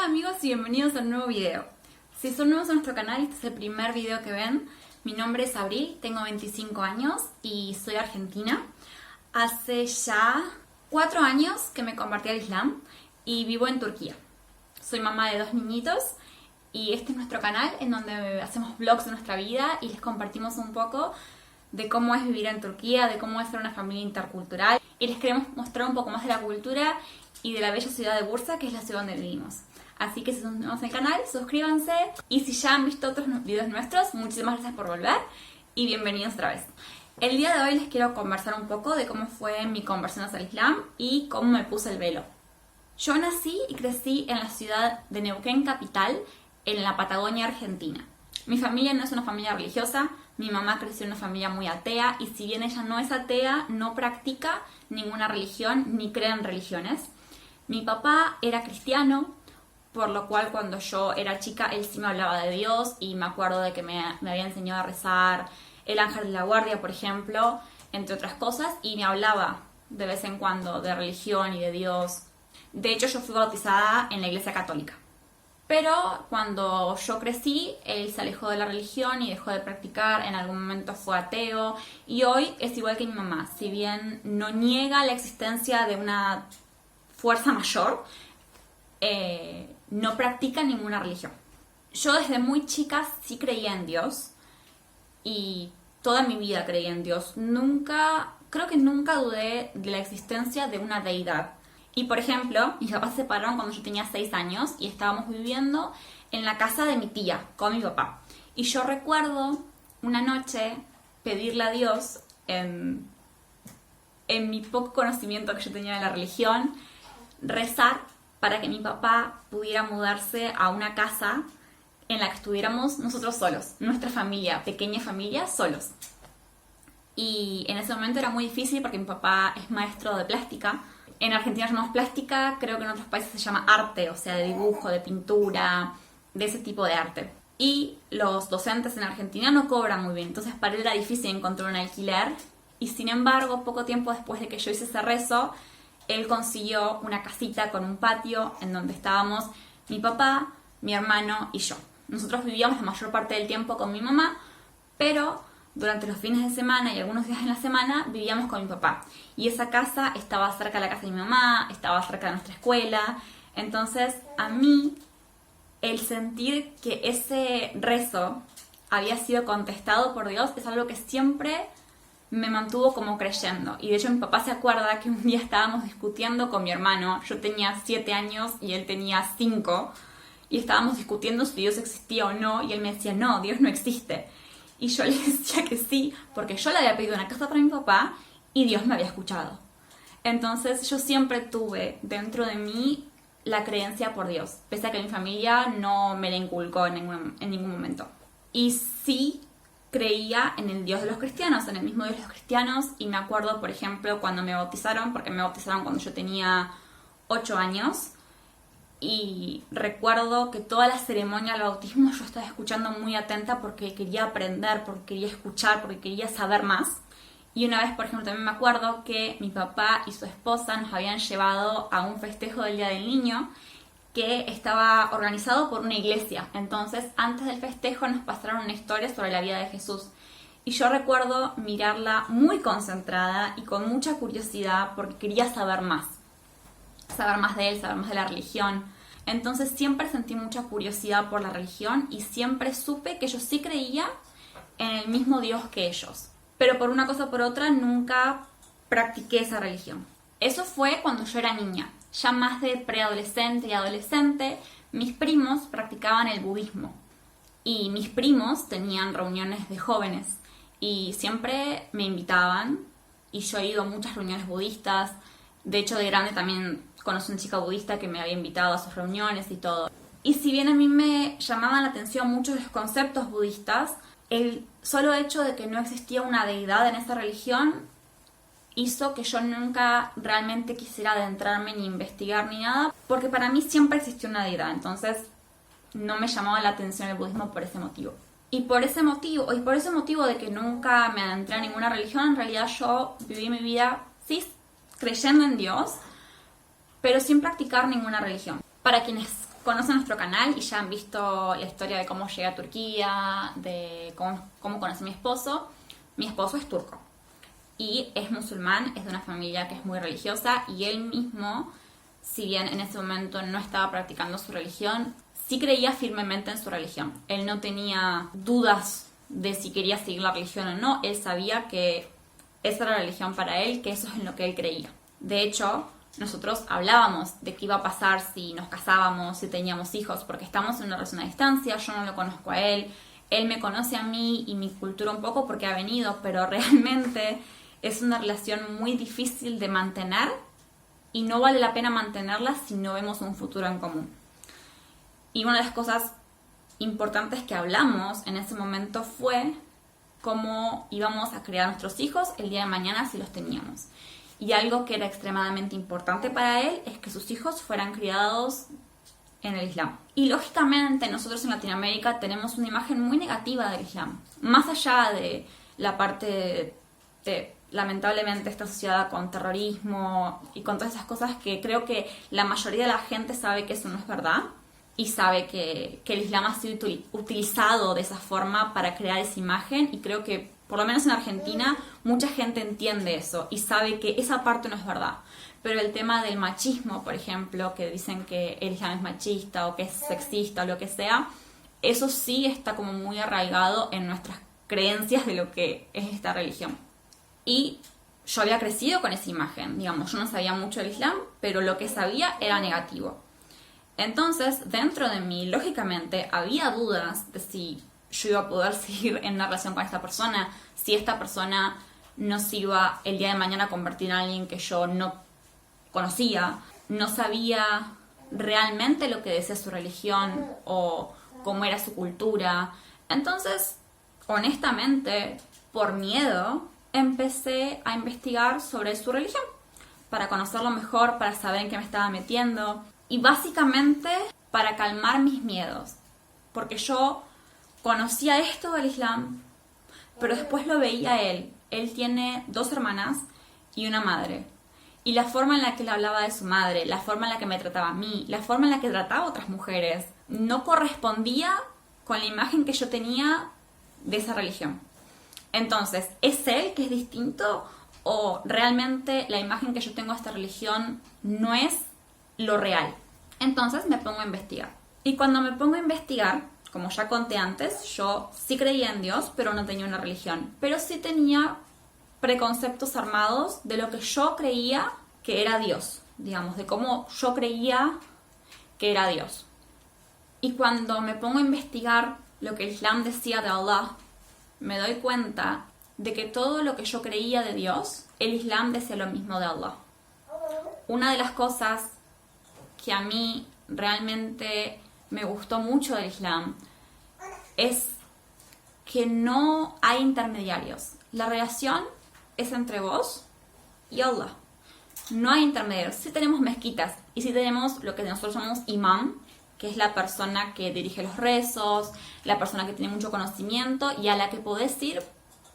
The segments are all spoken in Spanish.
amigos y bienvenidos a un nuevo video. Si son nuevos a nuestro canal, este es el primer video que ven. Mi nombre es Abril, tengo 25 años y soy argentina. Hace ya 4 años que me convertí al Islam y vivo en Turquía. Soy mamá de 2 niñitos y este es nuestro canal en donde hacemos vlogs de nuestra vida y les compartimos un poco de cómo es vivir en Turquía, de cómo es ser una familia intercultural y les queremos mostrar un poco más de la cultura y de la bella ciudad de Bursa, que es la ciudad donde vivimos. Así que si son nuevos en el canal, suscríbanse y si ya han visto otros videos nuestros, muchísimas gracias por volver y bienvenidos otra vez. El día de hoy les quiero conversar un poco de cómo fue mi conversión hacia el Islam y cómo me puse el velo. Yo nací y crecí en la ciudad de Neuquén capital, en la Patagonia Argentina. Mi familia no es una familia religiosa, mi mamá creció en una familia muy atea y si bien ella no es atea, no practica ninguna religión ni cree en religiones. Mi papá era cristiano, por lo cual cuando yo era chica él sí me hablaba de Dios y me acuerdo de que me había enseñado a rezar el ángel de la guardia, por ejemplo, entre otras cosas, y me hablaba de vez en cuando de religión y de Dios. De hecho, yo fui bautizada en la iglesia católica. Pero cuando yo crecí, él se alejó de la religión y dejó de practicar, en algún momento fue ateo, y hoy es igual que mi mamá. Si bien no niega la existencia de una fuerza mayor, no practica ninguna religión. Yo desde muy chica sí creía en Dios y toda mi vida creía en Dios. Creo que nunca dudé de la existencia de una deidad. Y por ejemplo, mis papás se separaron cuando yo tenía 6 años y estábamos viviendo en la casa de mi tía con mi papá. Y yo recuerdo una noche pedirle a Dios, en mi poco conocimiento que yo tenía de la religión, rezar para que mi papá pudiera mudarse a una casa en la que estuviéramos nosotros solos, nuestra familia, pequeña familia, solos. Y en ese momento era muy difícil porque mi papá es maestro de plástica. En Argentina llamamos plástica, creo que en otros países se llama arte, o sea, de dibujo, de pintura, de ese tipo de arte. Y los docentes en Argentina no cobran muy bien, entonces para él era difícil encontrar un alquiler. Y sin embargo, poco tiempo después de que yo hice ese rezo, él consiguió una casita con un patio en donde estábamos mi papá, mi hermano y yo. Nosotros vivíamos la mayor parte del tiempo con mi mamá, pero durante los fines de semana y algunos días en la semana vivíamos con mi papá. Y esa casa estaba cerca de la casa de mi mamá, estaba cerca de nuestra escuela. Entonces, a mí, el sentir que ese rezo había sido contestado por Dios es algo que siempre me mantuvo como creyendo. Y de hecho mi papá se acuerda que un día estábamos discutiendo con mi hermano. Yo tenía 7 años y él tenía 5. Y estábamos discutiendo si Dios existía o no. Y él me decía, no, Dios no existe. Y yo le decía que sí, porque yo le había pedido una casa para mi papá y Dios me había escuchado. Entonces yo siempre tuve dentro de mí la creencia por Dios, pese a que mi familia no me la inculcó en ningún momento. Y sí creía en el Dios de los cristianos, en el mismo Dios de los cristianos, y me acuerdo, por ejemplo, cuando me bautizaron, porque me bautizaron cuando yo tenía 8 años, y recuerdo que toda la ceremonia del bautismo yo estaba escuchando muy atenta porque quería aprender, porque quería escuchar, porque quería saber más. Y una vez, por ejemplo, también me acuerdo que mi papá y su esposa nos habían llevado a un festejo del Día del Niño que estaba organizado por una iglesia. Entonces, antes del festejo nos pasaron una historia sobre la vida de Jesús. Y yo recuerdo mirarla muy concentrada y con mucha curiosidad porque quería saber más de él, saber más de la religión. Entonces siempre sentí mucha curiosidad por la religión y siempre supe que yo sí creía en el mismo Dios que ellos. Pero por una cosa o por otra nunca practiqué esa religión. Eso fue cuando yo era niña. Ya más de preadolescente y adolescente, mis primos practicaban el budismo. Y mis primos tenían reuniones de jóvenes y siempre me invitaban y yo he ido a muchas reuniones budistas. De hecho, de grande también conocí una chica budista que me había invitado a sus reuniones y todo. Y si bien a mí me llamaban la atención muchos los conceptos budistas, el solo hecho de que no existía una deidad en esa religión hizo que yo nunca realmente quisiera adentrarme ni investigar ni nada, porque para mí siempre existió una deidad, entonces no me llamaba la atención el budismo por ese motivo. Y por ese motivo de que nunca me adentré a ninguna religión, en realidad yo viví mi vida, creyendo en Dios, pero sin practicar ninguna religión. Para quienes conocen nuestro canal y ya han visto la historia de cómo llegué a Turquía, de cómo conocí a mi esposo es turco y es musulmán, es de una familia que es muy religiosa y él mismo, si bien en ese momento no estaba practicando su religión, sí creía firmemente en su religión. Él no tenía dudas de si quería seguir la religión o no, él sabía que esa era la religión para él, que eso es en lo que él creía. De hecho, nosotros hablábamos de qué iba a pasar si nos casábamos, si teníamos hijos, porque estamos en una relación a distancia, yo no lo conozco a él me conoce a mí y mi cultura un poco porque ha venido, pero realmente es una relación muy difícil de mantener y no vale la pena mantenerla si no vemos un futuro en común. Y una de las cosas importantes que hablamos en ese momento fue cómo íbamos a criar a nuestros hijos el día de mañana si los teníamos. Y algo que era extremadamente importante para él es que sus hijos fueran criados en el Islam. Y lógicamente nosotros en Latinoamérica tenemos una imagen muy negativa del Islam. Más allá de la parte de lamentablemente está asociada con terrorismo y con todas esas cosas que creo que la mayoría de la gente sabe que eso no es verdad y sabe que el Islam ha sido utilizado de esa forma para crear esa imagen y creo que por lo menos en Argentina mucha gente entiende eso y sabe que esa parte no es verdad. Pero el tema del machismo, por ejemplo, que dicen que el Islam es machista o que es sexista o lo que sea, eso sí está como muy arraigado en nuestras creencias de lo que es esta religión. Y yo había crecido con esa imagen, digamos, yo no sabía mucho del Islam, pero lo que sabía era negativo. Entonces, dentro de mí, lógicamente, había dudas de si yo iba a poder seguir en una relación con esta persona, si esta persona no se iba el día de mañana a convertir en alguien que yo no conocía, no sabía realmente lo que decía su religión o cómo era su cultura. Entonces, honestamente, por miedo, empecé a investigar sobre su religión para conocerlo mejor, para saber en qué me estaba metiendo y básicamente para calmar mis miedos, porque yo conocía esto del Islam, pero después lo veía a él. Él tiene 2 hermanas y una madre. Y la forma en la que él hablaba de su madre, la forma en la que me trataba a mí, la forma en la que trataba a otras mujeres, no correspondía con la imagen que yo tenía de esa religión. Entonces, ¿es él que es distinto o realmente la imagen que yo tengo de esta religión no es lo real? Entonces me pongo a investigar. Y cuando me pongo a investigar, como ya conté antes, yo sí creía en Dios, pero no tenía una religión. Pero sí tenía preconceptos armados de lo que yo creía que era Dios, digamos, de cómo yo creía que era Dios. Y cuando me pongo a investigar lo que el Islam decía de Allah, me doy cuenta de que todo lo que yo creía de Dios, el Islam decía lo mismo de Allah. Una de las cosas que a mí realmente me gustó mucho del Islam es que no hay intermediarios. La relación es entre vos y Allah. No hay intermediarios. Sí tenemos mezquitas y sí tenemos lo que nosotros llamamos imán, que es la persona que dirige los rezos, la persona que tiene mucho conocimiento y a la que podés ir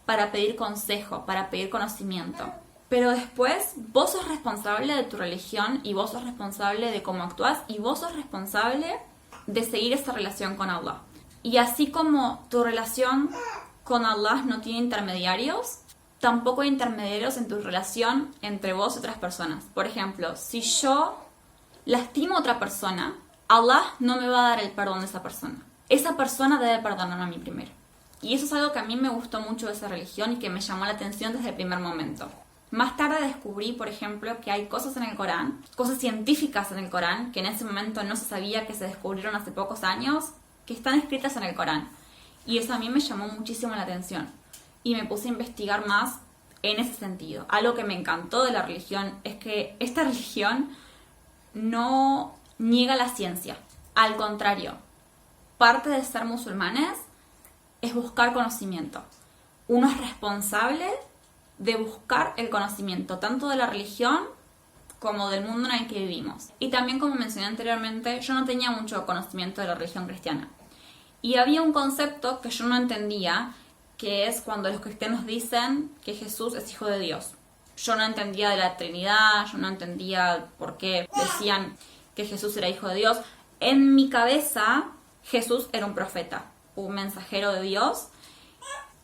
para pedir consejo, para pedir conocimiento. Pero después vos sos responsable de tu religión y vos sos responsable de cómo actúas y vos sos responsable de seguir esa relación con Allah. Y así como tu relación con Allah no tiene intermediarios, tampoco hay intermediarios en tu relación entre vos y otras personas. Por ejemplo, si yo lastimo a otra persona, Allah no me va a dar el perdón de esa persona. Esa persona debe perdonarme a mí primero. Y eso es algo que a mí me gustó mucho de esa religión y que me llamó la atención desde el primer momento. Más tarde descubrí, por ejemplo, que hay cosas en el Corán, cosas científicas en el Corán, que en ese momento no se sabía, que se descubrieron hace pocos años, que están escritas en el Corán. Y eso a mí me llamó muchísimo la atención. Y me puse a investigar más en ese sentido. Algo que me encantó de la religión es que esta religión no niega la ciencia. Al contrario, parte de ser musulmanes es buscar conocimiento. Uno es responsable de buscar el conocimiento, tanto de la religión como del mundo en el que vivimos. Y también, como mencioné anteriormente, yo no tenía mucho conocimiento de la religión cristiana. Y había un concepto que yo no entendía, que es cuando los cristianos dicen que Jesús es hijo de Dios. Yo no entendía de la Trinidad, yo no entendía por qué decían que Jesús era hijo de Dios. En mi cabeza, Jesús era un profeta, un mensajero de Dios,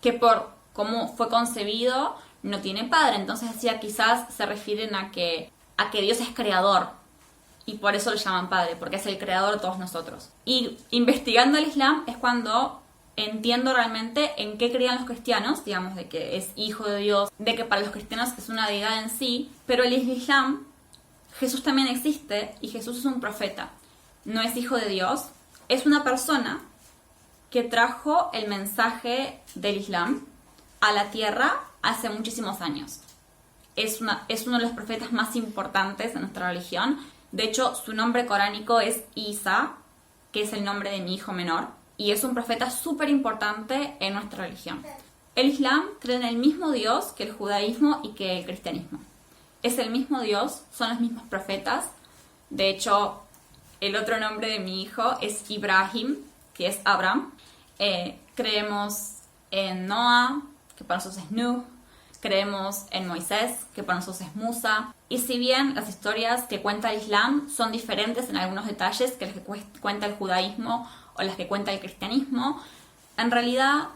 que por cómo fue concebido no tiene padre. Entonces decía, quizás se refieren a que Dios es creador y por eso le llaman padre, porque es el creador de todos nosotros. Y investigando el Islam es cuando entiendo realmente en qué creían los cristianos, digamos, de que es hijo de Dios, de que para los cristianos es una deidad en sí, pero el Islam, Jesús también existe y Jesús es un profeta. No es hijo de Dios, es una persona que trajo el mensaje del Islam a la tierra hace muchísimos años. Es uno de los profetas más importantes de nuestra religión. De hecho, su nombre coránico es Isa, que es el nombre de mi hijo menor, y es un profeta súper importante en nuestra religión. El Islam cree en el mismo Dios que el judaísmo y que el cristianismo. Es el mismo Dios, son los mismos profetas. De hecho, el otro nombre de mi hijo es Ibrahim, que es Abraham. Creemos en Noah, que para nosotros es Nuh. Creemos en Moisés, que para nosotros es Musa. Y si bien las historias que cuenta el Islam son diferentes en algunos detalles que las que cuenta el judaísmo o las que cuenta el cristianismo, en realidad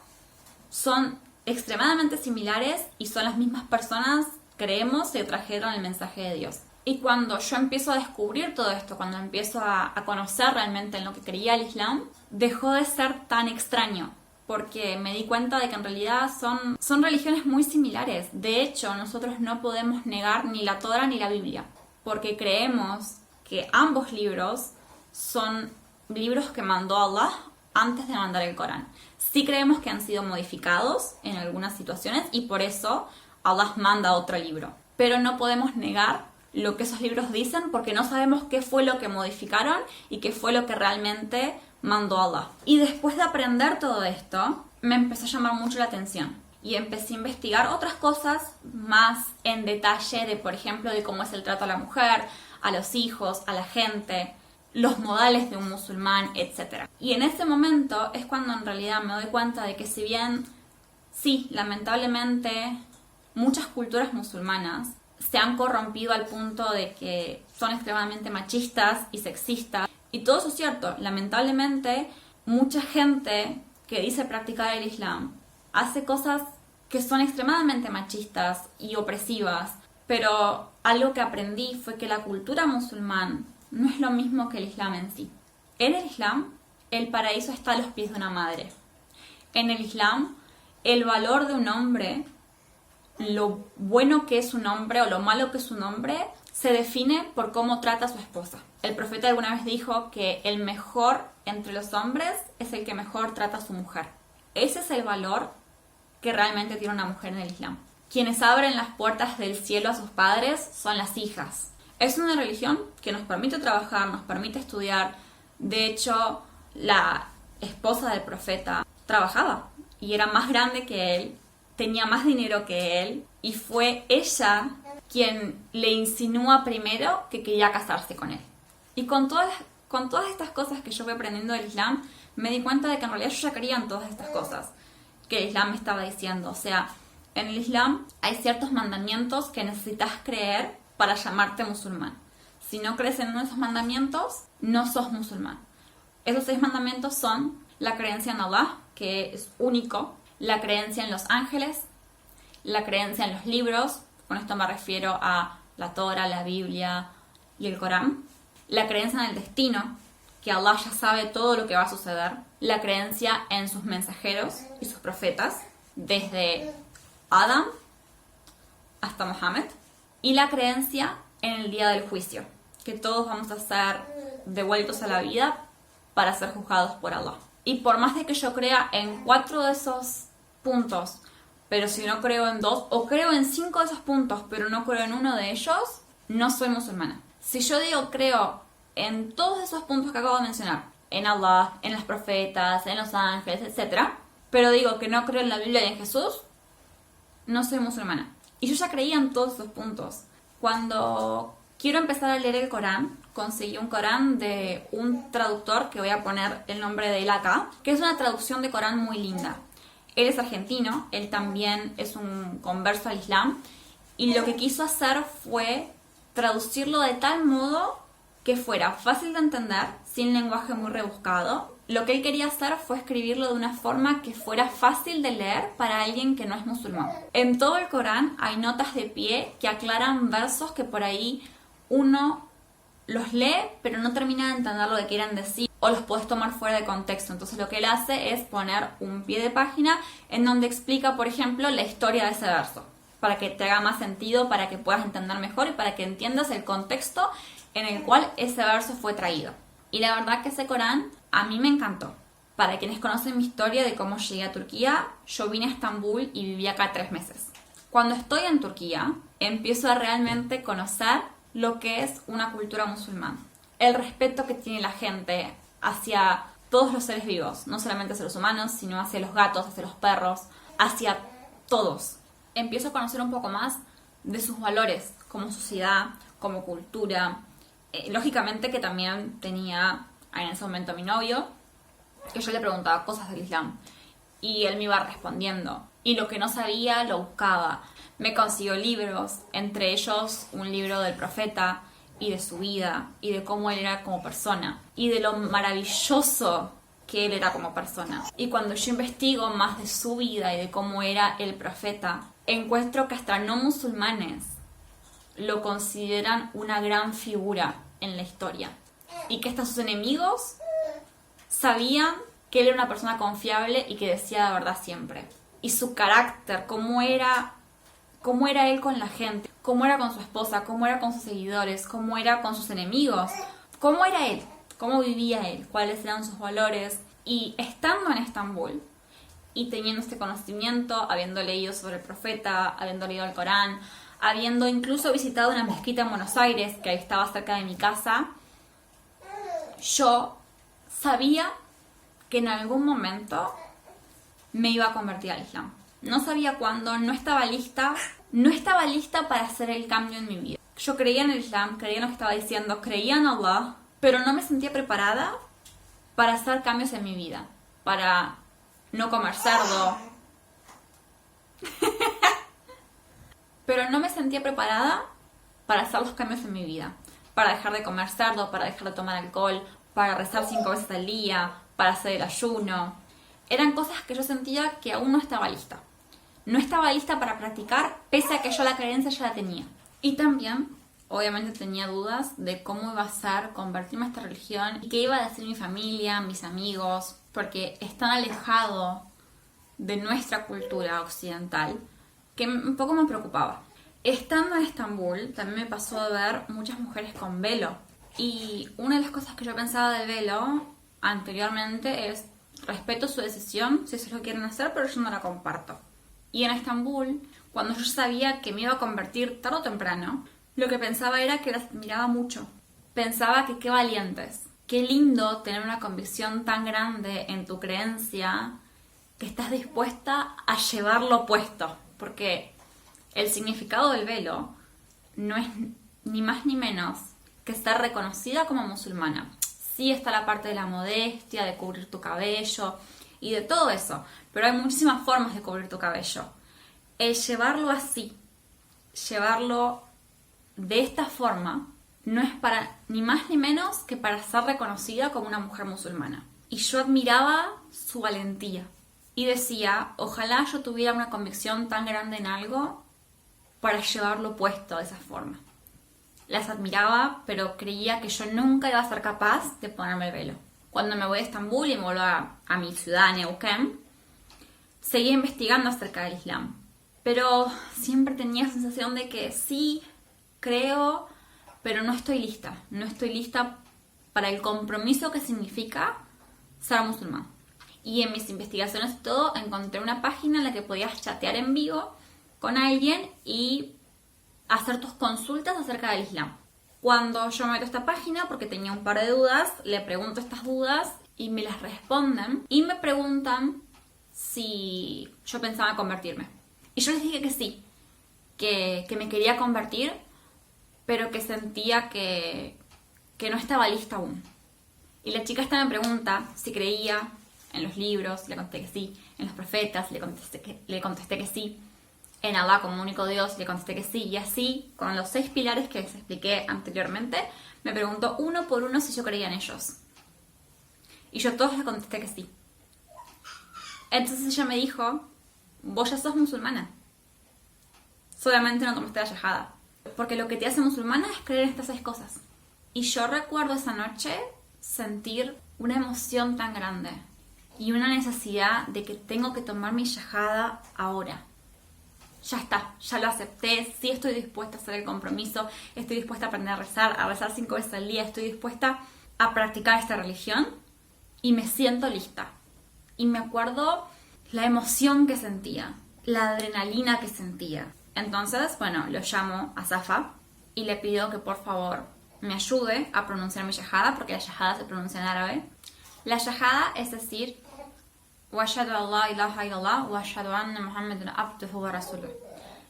son extremadamente similares y son las mismas personas, creemos, que trajeron el mensaje de Dios. Y cuando yo empiezo a descubrir todo esto, cuando empiezo a conocer realmente en lo que creía el Islam, dejó de ser tan extraño, porque me di cuenta de que en realidad son religiones muy similares. De hecho, nosotros no podemos negar ni la Torá ni la Biblia, porque creemos que ambos libros son libros que mandó Allah antes de mandar el Corán. Sí creemos que han sido modificados en algunas situaciones y por eso Allah manda otro libro. Pero no podemos negar lo que esos libros dicen porque no sabemos qué fue lo que modificaron y qué fue lo que realmente mandó Allah. Y después de aprender todo esto, me empezó a llamar mucho la atención y empecé a investigar otras cosas más en detalle de, por ejemplo, de cómo es el trato a la mujer, a los hijos, a la gente, los modales de un musulmán, etc. Y en ese momento es cuando en realidad me doy cuenta de que si bien, sí, lamentablemente, muchas culturas musulmanas se han corrompido al punto de que son extremadamente machistas y sexistas. Y todo eso es cierto. Lamentablemente, mucha gente que dice practicar el Islam hace cosas que son extremadamente machistas y opresivas. Pero algo que aprendí fue que la cultura musulmana no es lo mismo que el Islam en sí. En el Islam, el paraíso está a los pies de una madre. En el Islam, el valor de un hombre, lo bueno que es un hombre o lo malo que es un hombre, se define por cómo trata a su esposa. El profeta alguna vez dijo que el mejor entre los hombres es el que mejor trata a su mujer. Ese es el valor que realmente tiene una mujer en el Islam. Quienes abren las puertas del cielo a sus padres son las hijas. Es una religión que nos permite trabajar, nos permite estudiar. De hecho, la esposa del profeta trabajaba y era más grande que él, tenía más dinero que él y fue ella quien le insinúa primero que quería casarse con él. Y con todas estas cosas que yo fui aprendiendo del Islam, me di cuenta de que en realidad yo ya quería todas estas cosas que el Islam me estaba diciendo. O sea, en el Islam hay ciertos mandamientos que necesitas creer para llamarte musulmán. Si no crees en uno de esos mandamientos, no sos musulmán. Esos 6 mandamientos son la creencia en Allah, que es único, la creencia en los ángeles, la creencia en los libros, con esto me refiero a la Torá, la Biblia y el Corán, la creencia en el destino, que Allah ya sabe todo lo que va a suceder, la creencia en sus mensajeros y sus profetas, desde Adam hasta Mohammed, y la creencia en el día del juicio, que todos vamos a ser devueltos a la vida para ser juzgados por Allah. Y por más de que yo crea en 4 de esos puntos, pero si no creo en 2, o creo en 5 de esos puntos, pero no creo en uno de ellos, no soy musulmana. Si yo digo creo en todos esos puntos que acabo de mencionar, en Allah, en los profetas, en los ángeles, etc., pero digo que no creo en la Biblia y en Jesús, no soy musulmana. Y yo ya creía en todos esos puntos. Cuando quiero empezar a leer el Corán, conseguí un Corán de un traductor, que voy a poner el nombre de él acá, que es una traducción de Corán muy linda. Él es argentino, él también es un converso al Islam, y lo que quiso hacer fue traducirlo de tal modo que fuera fácil de entender, sin lenguaje muy rebuscado. Lo que él quería hacer fue escribirlo de una forma que fuera fácil de leer para alguien que no es musulmán. En todo el Corán hay notas de pie que aclaran versos que por ahí uno los lee, pero no termina de entender lo que quieren decir, o los puedes tomar fuera de contexto. Entonces lo que él hace es poner un pie de página en donde explica, por ejemplo, la historia de ese verso, para que te haga más sentido, para que puedas entender mejor y para que entiendas el contexto en el cual ese verso fue traído. Y la verdad que ese Corán a mí me encantó. Para quienes conocen mi historia de cómo llegué a Turquía, yo vine a Estambul y viví acá 3 meses. Cuando estoy en Turquía, empiezo a realmente conocer lo que es una cultura musulmana. El respeto que tiene la gente hacia todos los seres vivos, no solamente hacia los humanos, sino hacia los gatos, hacia los perros, hacia todos. Empiezo a conocer un poco más de sus valores como sociedad, como cultura. Lógicamente que también tenía en ese momento a mi novio, que yo le preguntaba cosas del Islam y él me iba respondiendo. Y lo que no sabía lo buscaba. Me consiguió libros, entre ellos un libro del profeta y de su vida y de cómo él era como persona y de lo maravilloso que él era como persona. Y cuando yo investigo más de su vida y de cómo era el profeta, encuentro que hasta no musulmanes lo consideran una gran figura en la historia y que hasta sus enemigos sabían que él era una persona confiable y que decía la verdad siempre. Y su carácter, cómo era él con la gente, cómo era con su esposa, cómo era con sus seguidores, cómo era con sus enemigos, cómo era él, cómo vivía él, cuáles eran sus valores. Y estando en Estambul y teniendo este conocimiento, habiendo leído sobre el profeta, habiendo leído el Corán, habiendo incluso visitado una mezquita en Buenos Aires, que ahí estaba cerca de mi casa, yo sabía que en algún momento me iba a convertir al Islam. No sabía cuándo, no estaba lista para hacer el cambio en mi vida. Yo creía en el Islam, creía en lo que estaba diciendo, creía en Allah, pero no me sentía preparada para hacer cambios en mi vida, para no comer cerdo. Pero no me sentía preparada para hacer los cambios en mi vida, para dejar de comer cerdo, para dejar de tomar alcohol, para rezar 5 veces al día, para hacer el ayuno. Eran cosas que yo sentía que aún no estaba lista. No estaba lista para practicar, pese a que yo la creencia ya la tenía. Y también, obviamente, tenía dudas de cómo iba a ser convertirme a esta religión y qué iba a decir mi familia, mis amigos, porque es tan alejado de nuestra cultura occidental que un poco me preocupaba. Estando en Estambul, también me pasó a ver muchas mujeres con velo. Y una de las cosas que yo pensaba del velo anteriormente es: respeto su decisión, si eso es lo que quieren hacer, pero yo no la comparto. Y en Estambul, cuando yo sabía que me iba a convertir tarde o temprano, lo que pensaba era que las admiraba mucho. Pensaba que qué valientes. Qué lindo tener una convicción tan grande en tu creencia que estás dispuesta a llevarlo puesto. Porque el significado del velo no es ni más ni menos que estar reconocida como musulmana. Sí está la parte de la modestia, de cubrir tu cabello y de todo eso, pero hay muchísimas formas de cubrir tu cabello. El llevarlo así, llevarlo de esta forma, no es para ni más ni menos que para ser reconocida como una mujer musulmana. Y yo admiraba su valentía y decía: ojalá yo tuviera una convicción tan grande en algo para llevarlo puesto de esa forma. Las admiraba, pero creía que yo nunca iba a ser capaz de ponerme el velo. Cuando me voy a Estambul y me vuelvo a mi ciudad, Neuquén, seguía investigando acerca del Islam. Pero siempre tenía la sensación de que sí, creo, pero no estoy lista. No estoy lista para el compromiso que significa ser musulmán. Y en mis investigaciones y todo, encontré una página en la que podías chatear en vivo con alguien y hacer tus consultas acerca del Islam. Cuando yo me meto a esta página, porque tenía un par de dudas, le pregunto estas dudas y me las responden y me preguntan si yo pensaba convertirme. Y yo les dije que sí, que me quería convertir, pero que sentía que no estaba lista aún. Y la chica esta me pregunta si creía en los libros, le contesté que sí, en los profetas, le contesté que sí. en Allah como único Dios, le contesté que sí, y así, con los 6 pilares que les expliqué anteriormente, me preguntó uno por uno si yo creía en ellos. Y yo a todos le contesté que sí. Entonces ella me dijo, vos ya sos musulmana. Solamente no tomaste la shahada. Porque lo que te hace musulmana es creer en estas 6 cosas. Y yo recuerdo esa noche sentir una emoción tan grande y una necesidad de que tengo que tomar mi shahada ahora. Ya está, ya lo acepté, sí estoy dispuesta a hacer el compromiso, estoy dispuesta a aprender a rezar 5 veces al día, estoy dispuesta a practicar esta religión y me siento lista. Y me acuerdo la emoción que sentía, la adrenalina que sentía. Entonces, bueno, lo llamo a Safa y le pido que por favor me ayude a pronunciar mi shahada, porque la shahada se pronuncia en árabe. La shahada es decir, وَأَشْهَدُ أَنْ لَا إِلَهَ إِلَّا اللَّهُ وَأَشْهَدُ أَنَّ مُحَمَّدًا عَبْدُهُ وَرَسُولُهُ,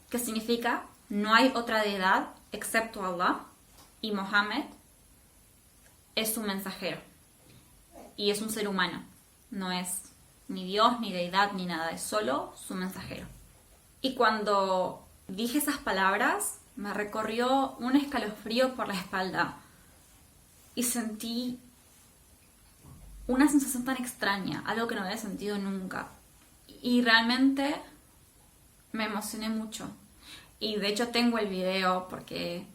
que significa no hay otra deidad excepto Allah y Mohammed es su mensajero y es un ser humano, no es ni Dios, ni deidad, ni nada, es solo su mensajero. Y cuando dije esas palabras me recorrió un escalofrío por la espalda y sentí una sensación tan extraña, algo que no había sentido nunca. Y realmente me emocioné mucho. Y de hecho tengo el video porque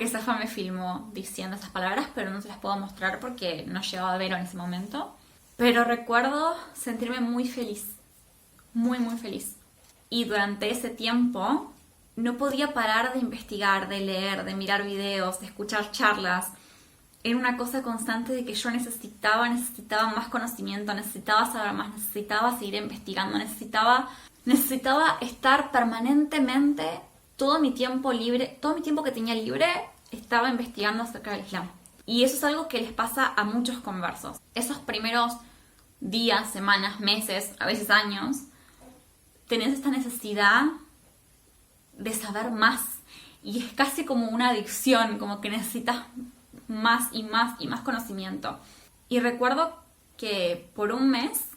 Safa me filmó diciendo esas palabras, pero no se las puedo mostrar porque no llegaba a verlo en ese momento. Pero recuerdo sentirme muy feliz, muy muy feliz. Y durante ese tiempo no podía parar de investigar, de leer, de mirar videos, de escuchar charlas. Era una cosa constante de que yo necesitaba más conocimiento, necesitaba saber más, necesitaba seguir investigando, necesitaba estar permanentemente, todo mi tiempo libre, todo mi tiempo que tenía libre, estaba investigando acerca del Islam. Y eso es algo que les pasa a muchos conversos. Esos primeros días, semanas, meses, a veces años, tenés esta necesidad de saber más. Y es casi como una adicción, como que necesitas más y más y más conocimiento. Y recuerdo que por un mes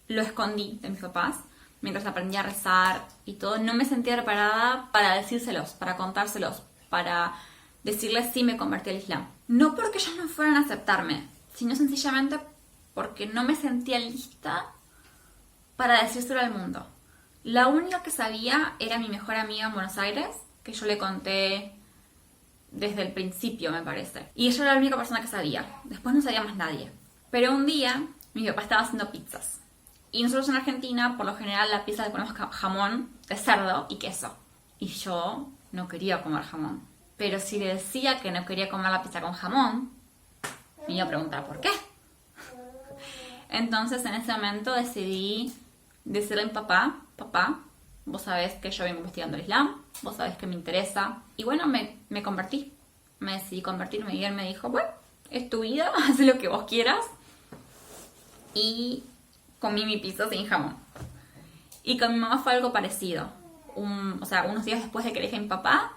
lo escondí de mis papás mientras aprendía a rezar y todo. No me sentía preparada para decírselos, para contárselos, para decirles si me convertí al Islam. No porque ellos no fueran a aceptarme, sino sencillamente porque no me sentía lista para decírselo al mundo. La única que sabía era mi mejor amiga en Buenos Aires, que yo le conté desde el principio, me parece. Y ella era la única persona que sabía. Después no sabía más nadie. Pero un día, mi papá estaba haciendo pizzas. Y nosotros en Argentina, por lo general, la pizza le ponemos jamón de cerdo y queso. Y yo no quería comer jamón. Pero si le decía que no quería comer la pizza con jamón, me iba a preguntar por qué. Entonces, en ese momento decidí decirle a mi papá, papá, vos sabés que yo vengo investigando el Islam, vos sabés que me interesa. Y bueno, me convertí. Me decidí convertirme y él me dijo, bueno, es tu vida, haz lo que vos quieras. Y comí mi pizza sin jamón. Y con mi mamá fue algo parecido. Unos días después de que le dije a mi papá,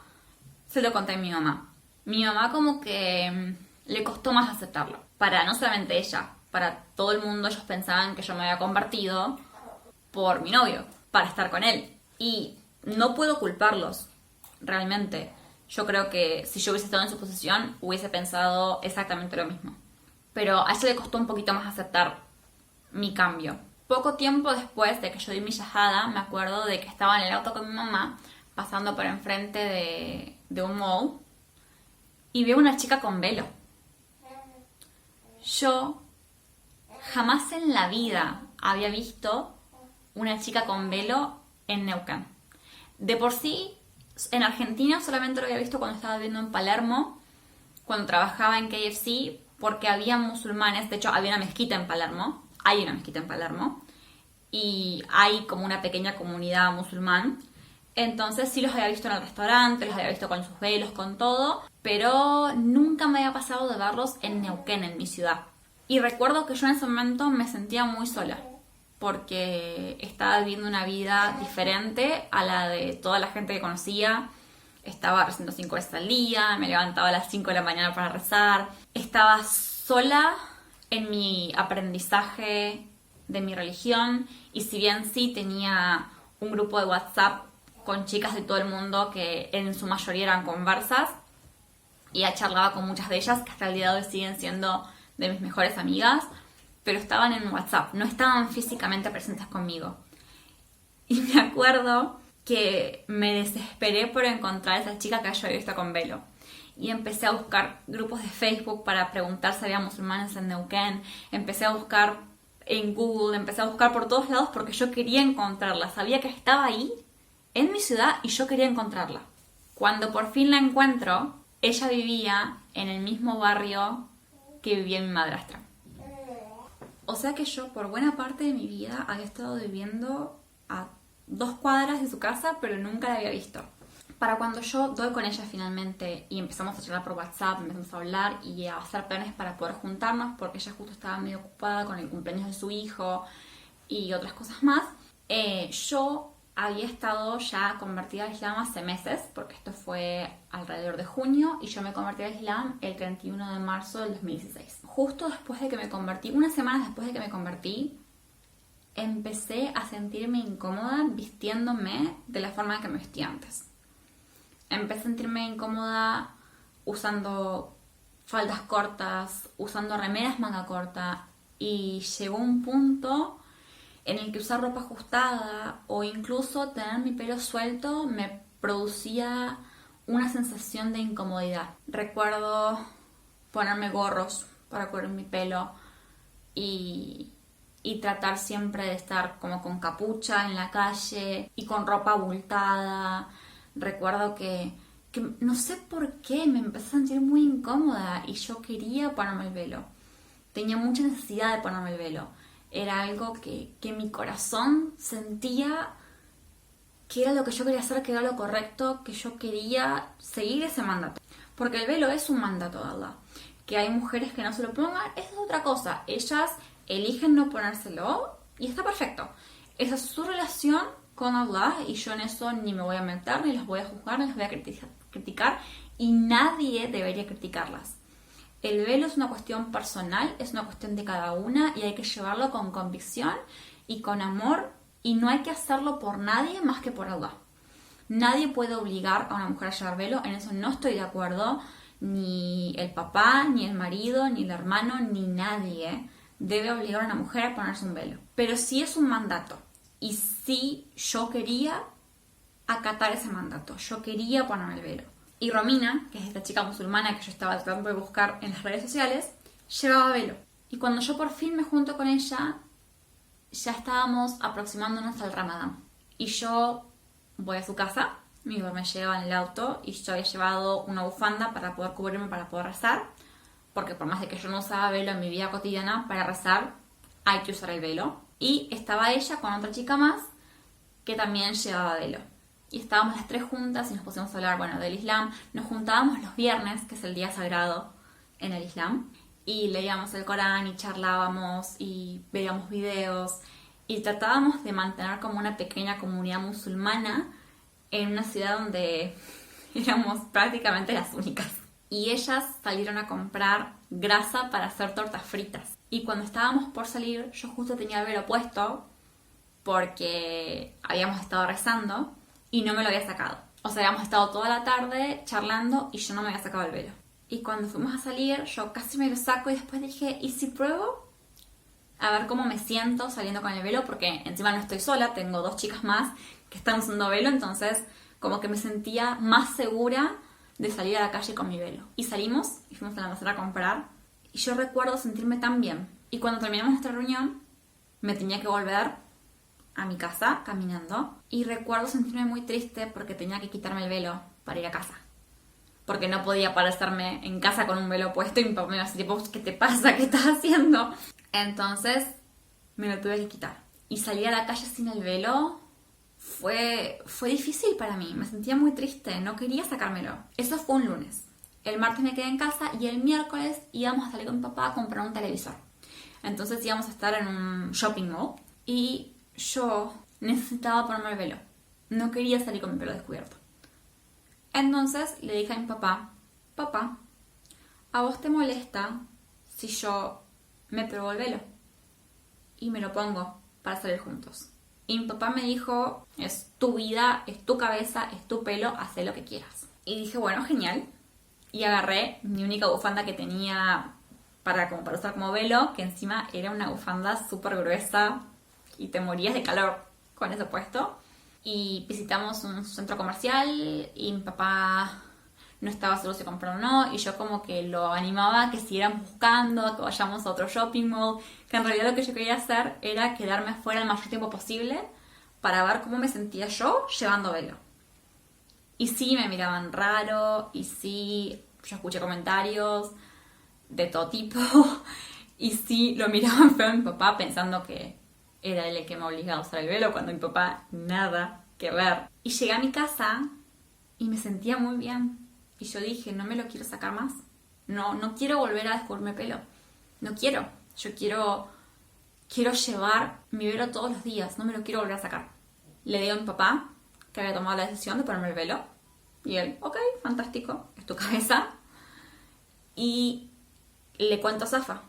se lo conté a mi mamá. Mi mamá como que le costó más aceptarlo. Para no solamente ella, para todo el mundo ellos pensaban que yo me había convertido por mi novio, para estar con él. Y no puedo culparlos, realmente. Yo creo que si yo hubiese estado en su posición, hubiese pensado exactamente lo mismo. Pero a ella le costó un poquito más aceptar mi cambio. Poco tiempo después de que yo di mi shahada, me acuerdo de que estaba en el auto con mi mamá, pasando por enfrente de un mall, y veo una chica con velo. Yo jamás en la vida había visto una chica con velo en Neuquén. De por sí, en Argentina solamente lo había visto cuando estaba viviendo en Palermo, cuando trabajaba en KFC, porque había musulmanes. De hecho, había una mezquita en Palermo, hay una mezquita en Palermo, y hay como una pequeña comunidad musulmán. Entonces sí los había visto en el restaurante, los había visto con sus velos, con todo, pero nunca me había pasado de verlos en Neuquén, en mi ciudad. Y recuerdo que yo en ese momento me sentía muy sola, porque estaba viviendo una vida diferente a la de toda la gente que conocía. Estaba rezando 5 veces al día, me levantaba a las 5 de la mañana para rezar. Estaba sola en mi aprendizaje de mi religión, y si bien sí tenía un grupo de WhatsApp con chicas de todo el mundo que en su mayoría eran conversas, y ya charlaba con muchas de ellas que hasta el día de hoy siguen siendo de mis mejores amigas, pero estaban en WhatsApp, no estaban físicamente presentes conmigo. Y me acuerdo que me desesperé por encontrar a esa chica que yo había visto con velo. Y empecé a buscar grupos de Facebook para preguntar si había musulmanes en Neuquén. Empecé a buscar en Google, empecé a buscar por todos lados porque yo quería encontrarla. Sabía que estaba ahí, en mi ciudad, y yo quería encontrarla. Cuando por fin la encuentro, ella vivía en el mismo barrio que vivía mi madrastra. O sea que yo, por buena parte de mi vida, había estado viviendo a 2 cuadras de su casa, pero nunca la había visto. Para cuando yo doy con ella finalmente y empezamos a charlar por WhatsApp, empezamos a hablar y a hacer planes para poder juntarnos, porque ella justo estaba medio ocupada con el cumpleaños de su hijo y otras cosas más, yo había estado ya convertida al Islam hace meses, porque esto fue alrededor de junio, y yo me convertí al Islam el 31 de marzo del 2016. Justo después de que me convertí, unas semanas después de que me convertí, empecé a sentirme incómoda vistiéndome de la forma en que me vestía antes. Empecé a sentirme incómoda usando faldas cortas, usando remeras manga corta, y llegó un punto en el que usar ropa ajustada o incluso tener mi pelo suelto me producía una sensación de incomodidad. Recuerdo ponerme gorros para cubrir mi pelo y tratar siempre de estar como con capucha en la calle y con ropa abultada. Recuerdo que no sé por qué me empecé a sentir muy incómoda y yo quería ponerme el velo. Tenía mucha necesidad de ponerme el velo. Era algo que mi corazón sentía que era lo que yo quería hacer, que era lo correcto, que yo quería seguir ese mandato. Porque el velo es un mandato de Allah. Que hay mujeres que no se lo pongan, eso es otra cosa. Ellas eligen no ponérselo y está perfecto. Esa es su relación con Allah y yo en eso ni me voy a meter, ni las voy a juzgar, ni las voy a criticar y nadie debería criticarlas. El velo es una cuestión personal, es una cuestión de cada una y hay que llevarlo con convicción y con amor y no hay que hacerlo por nadie más que por Allah. Nadie puede obligar a una mujer a llevar velo, en eso no estoy de acuerdo, ni el papá, ni el marido, ni el hermano, ni nadie debe obligar a una mujer a ponerse un velo. Pero sí es un mandato y sí yo quería acatar ese mandato, yo quería ponerme el velo. Y Romina, que es esta chica musulmana que yo estaba tratando de buscar en las redes sociales, llevaba velo. Y cuando yo por fin me junto con ella, ya estábamos aproximándonos al Ramadán. Y yo voy a su casa, mi papá me lleva en el auto y yo había llevado una bufanda para poder cubrirme, para poder rezar. Porque por más de que yo no usaba velo en mi vida cotidiana, para rezar hay que usar el velo. Y estaba ella con otra chica más que también llevaba velo. Y estábamos las 3 juntas y nos pusimos a hablar, del Islam. Nos juntábamos los viernes, que es el día sagrado en el Islam, y leíamos el Corán y charlábamos y veíamos videos y tratábamos de mantener como una pequeña comunidad musulmana en una ciudad donde éramos prácticamente las únicas. Y ellas salieron a comprar grasa para hacer tortas fritas. Y cuando estábamos por salir, yo justo tenía el velo puesto porque habíamos estado rezando y no me lo había sacado. O sea, habíamos estado toda la tarde charlando y yo no me había sacado el velo. Y cuando fuimos a salir, yo casi me lo saco y después dije, ¿y si pruebo? A ver cómo me siento saliendo con el velo, porque encima no estoy sola, tengo 2 chicas más que están usando velo, entonces como que me sentía más segura de salir a la calle con mi velo. Y salimos y fuimos a la almacén a comprar y yo recuerdo sentirme tan bien. Y cuando terminamos nuestra reunión, me tenía que volver a mi casa caminando y recuerdo sentirme muy triste porque tenía que quitarme el velo para ir a casa. Porque no podía parecerme en casa con un velo puesto y mi papá me iba a decir, tipo, ¿qué te pasa? ¿Qué estás haciendo? Entonces me lo tuve que quitar. Y salir a la calle sin el velo fue difícil para mí. Me sentía muy triste, no quería sacármelo. Eso fue un lunes. El martes me quedé en casa y el miércoles íbamos a salir con mi papá a comprar un televisor. Entonces íbamos a estar en un shopping mall y yo necesitaba ponerme el velo. No quería salir con mi pelo descubierto. Entonces le dije a mi papá, papá, ¿a vos te molesta si yo me pruebo el velo? Y me lo pongo para salir juntos. Y mi papá me dijo, es tu vida, es tu cabeza, es tu pelo, haz lo que quieras. Y dije, bueno, genial. Y agarré mi única bufanda que tenía para usar como velo, que encima era una bufanda súper gruesa y te morías de calor con eso puesto. Y visitamos un centro comercial y mi papá no estaba seguro si comprar o no, y yo como que lo animaba a que siguieran buscando, que vayamos a otro shopping mall, que en realidad lo que yo quería hacer era quedarme afuera el mayor tiempo posible para ver cómo me sentía yo llevando velo. Y sí, me miraban raro, y sí, yo escuché comentarios de todo tipo, y sí, lo miraban feo a mi papá pensando que era él el que me obligaba a usar el velo, cuando mi papá nada que ver. Y llegué a mi casa y me sentía muy bien. Y yo dije, no me lo quiero sacar más. No quiero volver a descubrirme pelo. No quiero. Yo quiero llevar mi velo todos los días. No me lo quiero volver a sacar. Le digo a mi papá que había tomado la decisión de ponerme el velo. Y él, ok, fantástico, es tu cabeza. Y le cuento a Safa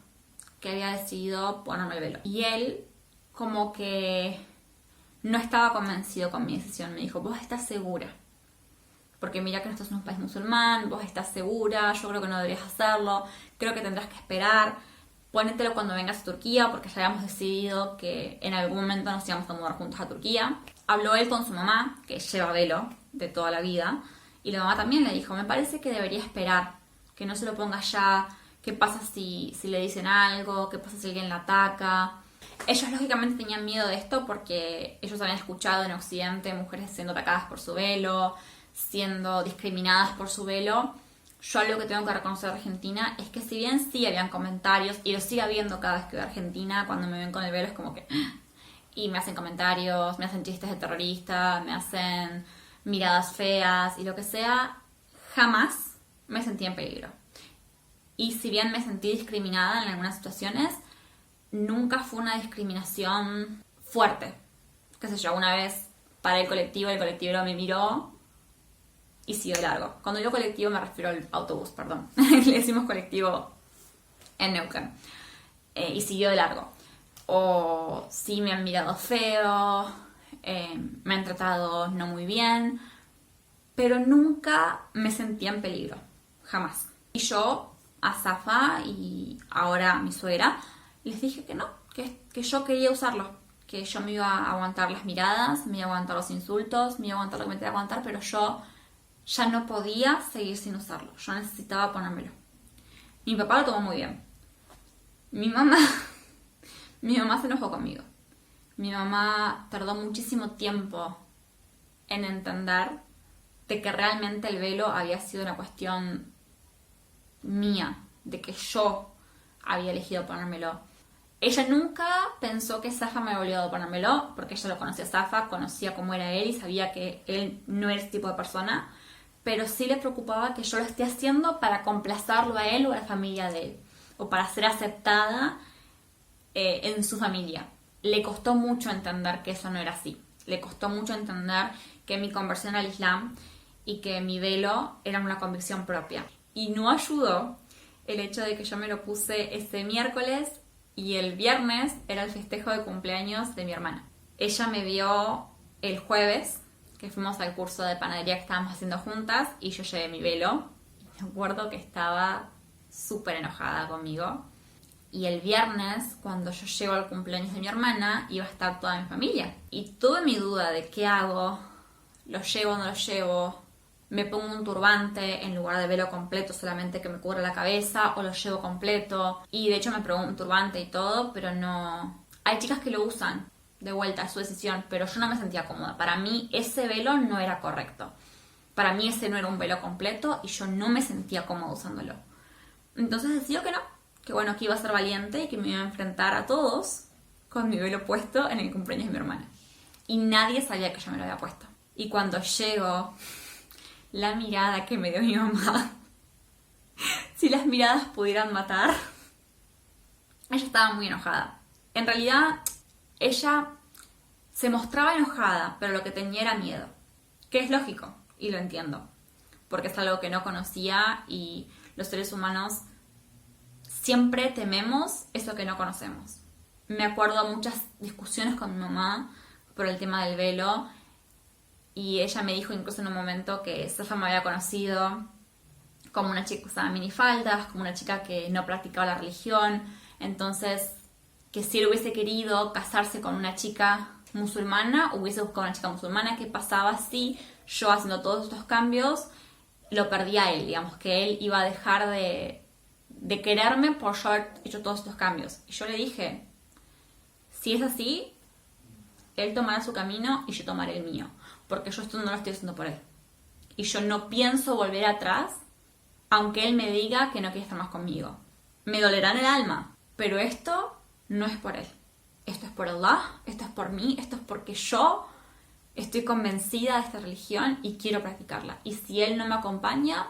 que había decidido ponerme el velo. Y él como que no estaba convencido con mi decisión. Me dijo, ¿vos estás segura? Porque mira que no estás en un país musulmán, vos estás segura, yo creo que no deberías hacerlo, creo que tendrás que esperar, ponételo cuando vengas a Turquía, porque ya habíamos decidido que en algún momento nos íbamos a mudar juntos a Turquía. Habló él con su mamá, que lleva velo de toda la vida, y la mamá también le dijo, me parece que debería esperar, que no se lo ponga ya, qué pasa si le dicen algo, qué pasa si alguien la ataca. Ellos lógicamente tenían miedo de esto porque ellos habían escuchado en Occidente mujeres siendo atacadas por su velo, siendo discriminadas por su velo. Yo algo que tengo que reconocer de Argentina es que si bien sí habían comentarios, y lo sigue habiendo cada vez que voy a Argentina, cuando me ven con el velo es como que... Y me hacen comentarios, me hacen chistes de terrorista, me hacen miradas feas y lo que sea, jamás me sentí en peligro. Y si bien me sentí discriminada en algunas situaciones, nunca fue una discriminación fuerte. Qué sé yo, una vez paré el colectivo me miró y siguió largo. Cuando digo colectivo me refiero al autobús, perdón. Le decimos colectivo en Neuquén. Y siguió de largo. O sí me han mirado feo, me han tratado no muy bien, pero nunca me sentía en peligro. Jamás. Y yo, a Safa y ahora a mi suegra, les dije que no, que yo quería usarlo. Que yo me iba a aguantar las miradas, me iba a aguantar los insultos, me iba a aguantar lo que me tenía que aguantar, pero yo ya no podía seguir sin usarlo. Yo necesitaba ponérmelo. Mi papá lo tomó muy bien. Mi mamá se enojó conmigo. Mi mamá tardó muchísimo tiempo en entender de que realmente el velo había sido una cuestión mía, de que yo había elegido ponérmelo. Ella nunca pensó que Safa me había obligado a ponérmelo, porque ella lo conocía a Safa, conocía cómo era él y sabía que él no era ese tipo de persona, pero sí le preocupaba que yo lo esté haciendo para complacerlo a él o a la familia de él, o para ser aceptada en su familia. Le costó mucho entender que eso no era así. Le costó mucho entender que mi conversión al Islam y que mi velo era una convicción propia. Y no ayudó el hecho de que yo me lo puse ese miércoles y el viernes era el festejo de cumpleaños de mi hermana. Ella me vio el jueves, que fuimos al curso de panadería que estábamos haciendo juntas, y yo llevé mi velo. Y me acuerdo que estaba súper enojada conmigo. Y el viernes, cuando yo llego al cumpleaños de mi hermana, iba a estar toda mi familia. Y tuve mi duda de qué hago, lo llevo o no lo llevo, me pongo un turbante en lugar de velo completo, solamente que me cubra la cabeza, o lo llevo completo. Y de hecho me probé un turbante y todo, pero no... Hay chicas que lo usan, de vuelta, es su decisión, pero yo no me sentía cómoda. Para mí ese velo no era correcto. Para mí ese no era un velo completo y yo no me sentía cómoda usándolo. Entonces decidió que no, que bueno, que iba a ser valiente y que me iba a enfrentar a todos con mi velo puesto en el cumpleaños de mi hermana. Y nadie sabía que yo me lo había puesto. Y cuando llego, la mirada que me dio mi mamá, si las miradas pudieran matar, ella estaba muy enojada. En realidad, ella se mostraba enojada, pero lo que tenía era miedo. Que es lógico, y lo entiendo. Porque es algo que no conocía y los seres humanos siempre tememos eso que no conocemos. Me acuerdo muchas discusiones con mi mamá por el tema del velo. Y ella me dijo incluso en un momento que Safa me había conocido como una chica que usaba minifaldas, como una chica que no practicaba la religión. Entonces, que si él hubiese querido casarse con una chica musulmana, hubiese buscado una chica musulmana. ¿Qué pasaba si yo, haciendo todos estos cambios, lo perdía a él? Digamos que él iba a dejar de quererme por yo haber hecho todos estos cambios. Y yo le dije, si es así, él tomará su camino y yo tomaré el mío, porque yo esto no lo estoy haciendo por él. Y yo no pienso volver atrás, aunque él me diga que no quiere estar más conmigo. Me dolerá en el alma, pero esto no es por él. Esto es por Allah, esto es por mí, esto es porque yo estoy convencida de esta religión y quiero practicarla. Y si él no me acompaña...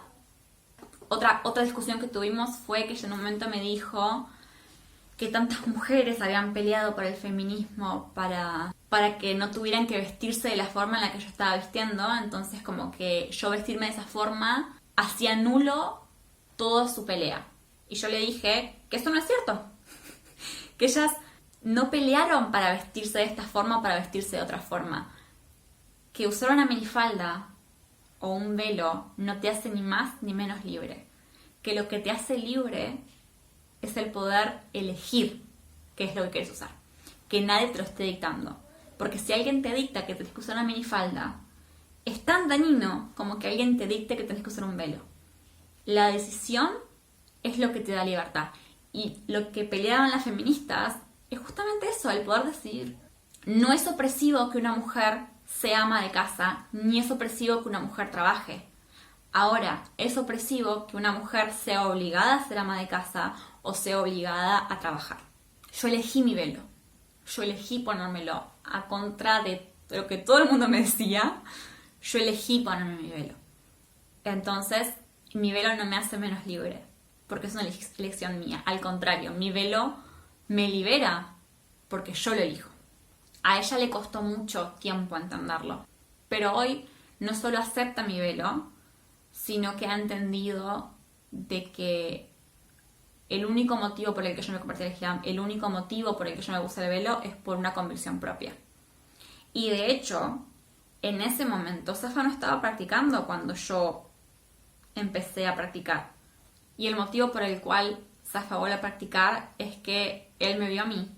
Otra discusión que tuvimos fue que ella en un momento me dijo que tantas mujeres habían peleado por el feminismo para que no tuvieran que vestirse de la forma en la que yo estaba vistiendo. Entonces como que yo vestirme de esa forma hacía nulo toda su pelea. Y yo le dije que eso no es cierto. Que ellas no pelearon para vestirse de esta forma o para vestirse de otra forma. Que usar una minifalda o un velo no te hace ni más ni menos libre. Que lo que te hace libre es el poder elegir qué es lo que quieres usar. Que nadie te lo esté dictando. Porque si alguien te dicta que tienes que usar una minifalda, es tan dañino como que alguien te dicte que tienes que usar un velo. La decisión es lo que te da libertad. Y lo que peleaban las feministas es justamente eso, el poder decidir. No es opresivo que una mujer sea ama de casa, ni es opresivo que una mujer trabaje. Ahora, es opresivo que una mujer sea obligada a ser ama de casa o sea obligada a trabajar. Yo elegí mi velo. Yo elegí ponérmelo a contra de lo que todo el mundo me decía. Yo elegí ponerme mi velo. Entonces, mi velo no me hace menos libre, porque es una elección mía. Al contrario, mi velo me libera porque yo lo elijo. A ella le costó mucho tiempo entenderlo, pero hoy no solo acepta mi velo, sino que ha entendido de que el único motivo por el que yo me convertí al Islam, el único motivo por el que yo me puse el velo es por una convicción propia. Y de hecho, en ese momento, Safa no estaba practicando cuando yo empecé a practicar. Y el motivo por el cual Safa vuelve a practicar es que él me vio a mí,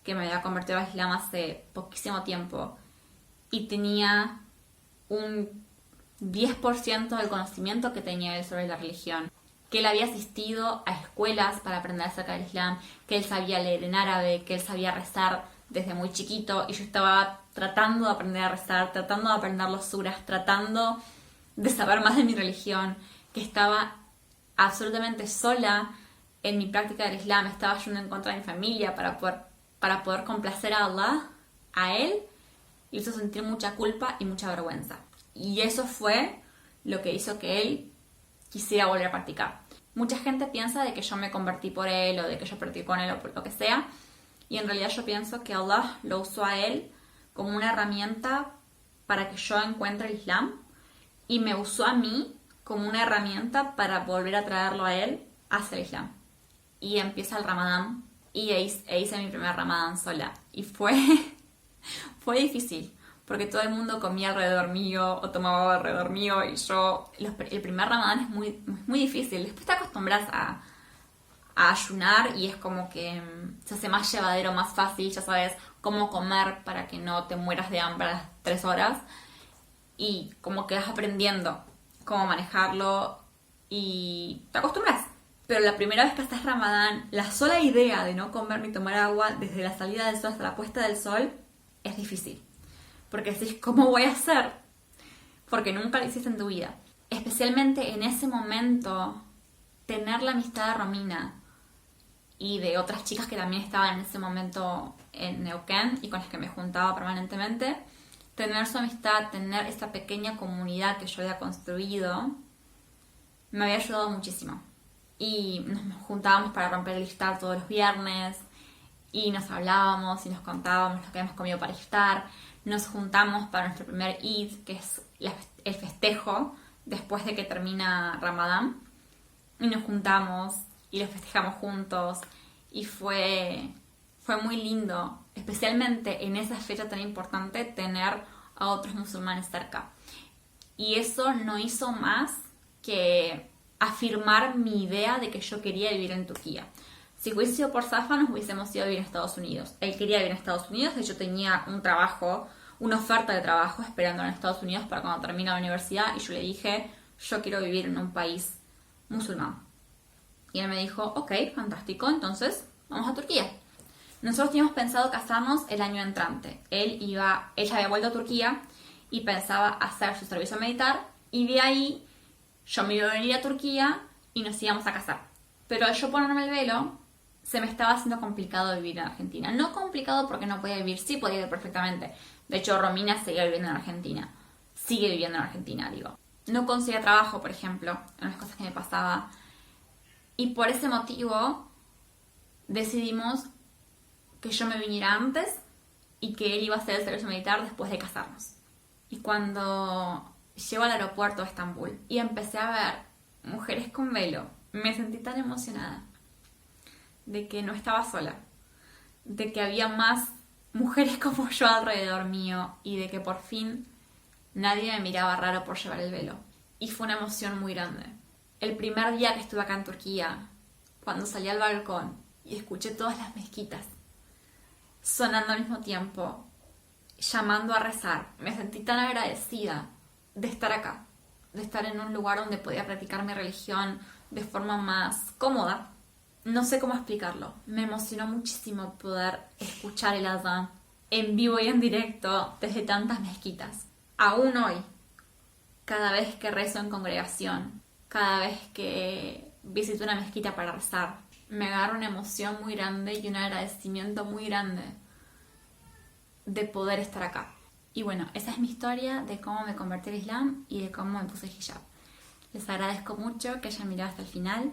que me había convertido al Islam hace poquísimo tiempo, y tenía un 10% del conocimiento que tenía él sobre la religión. Que él había asistido a escuelas para aprender acerca del Islam, que él sabía leer en árabe, que él sabía rezar desde muy chiquito, y yo estaba tratando de aprender a rezar, tratando de aprender los suras, tratando de saber más de mi religión, que estaba absolutamente sola en mi práctica del Islam, estaba yendo en contra de mi familia para poder complacer a Allah, a él, y hizo sentir mucha culpa y mucha vergüenza. Y eso fue lo que hizo que él quisiera volver a practicar. Mucha gente piensa de que yo me convertí por él, o de que yo practiqué con él, o por lo que sea, y en realidad yo pienso que Allah lo usó a él como una herramienta para que yo encuentre el Islam, y me usó a mí como una herramienta para volver a traerlo a él hacia el Islam. Y empieza el Ramadán, y hice mi primer Ramadán sola. Y fue difícil, porque todo el mundo comía alrededor mío o tomaba alrededor mío, y yo... El primer Ramadán es muy difícil. Después te acostumbras a ayunar y es como que se hace más llevadero, más fácil. Ya sabes cómo comer para que no te mueras de hambre a las 3 horas. Y como que vas aprendiendo cómo manejarlo y te acostumbras. Pero la primera vez que estás Ramadán, la sola idea de no comer ni tomar agua desde la salida del sol hasta la puesta del sol es difícil. Porque decís, ¿cómo voy a hacer? Porque nunca lo hiciste en tu vida. Especialmente en ese momento, tener la amistad de Romina y de otras chicas que también estaban en ese momento en Neuquén y con las que me juntaba permanentemente, tener su amistad, tener esta pequeña comunidad que yo había construido, me había ayudado muchísimo. Y nos juntábamos para romper el iftar todos los viernes, y nos hablábamos y nos contábamos lo que habíamos comido para iftar. Nos juntamos para nuestro primer Eid, que es el festejo después de que termina Ramadán, y nos juntamos y lo festejamos juntos, y fue Fue muy lindo, especialmente en esa fecha tan importante, tener a otros musulmanes cerca. Y eso no hizo más que afirmar mi idea de que yo quería vivir en Turquía. Si hubiese sido por Safa, nos hubiésemos ido a vivir en Estados Unidos. Él quería vivir en Estados Unidos, de hecho tenía un trabajo, una oferta de trabajo esperando en Estados Unidos para cuando termine la universidad, y yo le dije, yo quiero vivir en un país musulmán. Y él me dijo, ok, fantástico, entonces vamos a Turquía. Nosotros teníamos pensado casarnos el año entrante. Ella había vuelto a Turquía y pensaba hacer su servicio militar, y de ahí yo me iba a venir a Turquía y nos íbamos a casar. Pero al yo ponerme el velo, se me estaba haciendo complicado vivir en Argentina. No complicado porque no podía vivir, sí podía vivir perfectamente. De hecho, Romina seguía viviendo en Argentina. Sigue viviendo en Argentina, digo. No conseguía trabajo, por ejemplo, en las cosas que me pasaba. Y por ese motivo decidimos que yo me viniera antes y que él iba a hacer el servicio militar después de casarnos. Y cuando llego al aeropuerto de Estambul y empecé a ver mujeres con velo, me sentí tan emocionada de que no estaba sola, de que había más mujeres como yo alrededor mío y de que por fin nadie me miraba raro por llevar el velo. Y fue una emoción muy grande. El primer día que estuve acá en Turquía, cuando salí al balcón y escuché todas las mezquitas sonando al mismo tiempo, llamando a rezar, me sentí tan agradecida de estar acá, de estar en un lugar donde podía practicar mi religión de forma más cómoda. No sé cómo explicarlo. Me emocionó muchísimo poder escuchar el azán en vivo y en directo desde tantas mezquitas. Aún hoy, cada vez que rezo en congregación, cada vez que visito una mezquita para rezar, me agarra una emoción muy grande y un agradecimiento muy grande de poder estar acá. Y bueno, esa es mi historia de cómo me convertí al Islam y de cómo me puse hijab. Les agradezco mucho que hayan mirado hasta el final.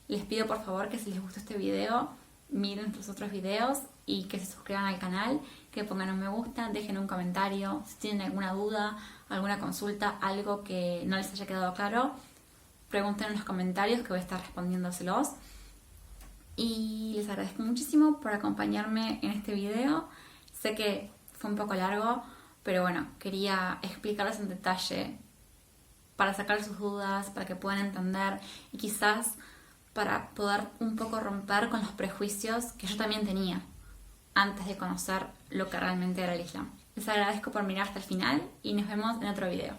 Les pido por favor que si les gustó este video, miren los otros videos y que se suscriban al canal, que pongan un me gusta, dejen un comentario. Si tienen alguna duda, alguna consulta, algo que no les haya quedado claro, pregunten en los comentarios que voy a estar respondiéndoselos. Y les agradezco muchísimo por acompañarme en este video. Sé que fue un poco largo, pero bueno, quería explicarles en detalle para sacar sus dudas, para que puedan entender y quizás para poder un poco romper con los prejuicios que yo también tenía antes de conocer lo que realmente era el Islam. Les agradezco por mirar hasta el final y nos vemos en otro video.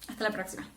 Hasta la próxima.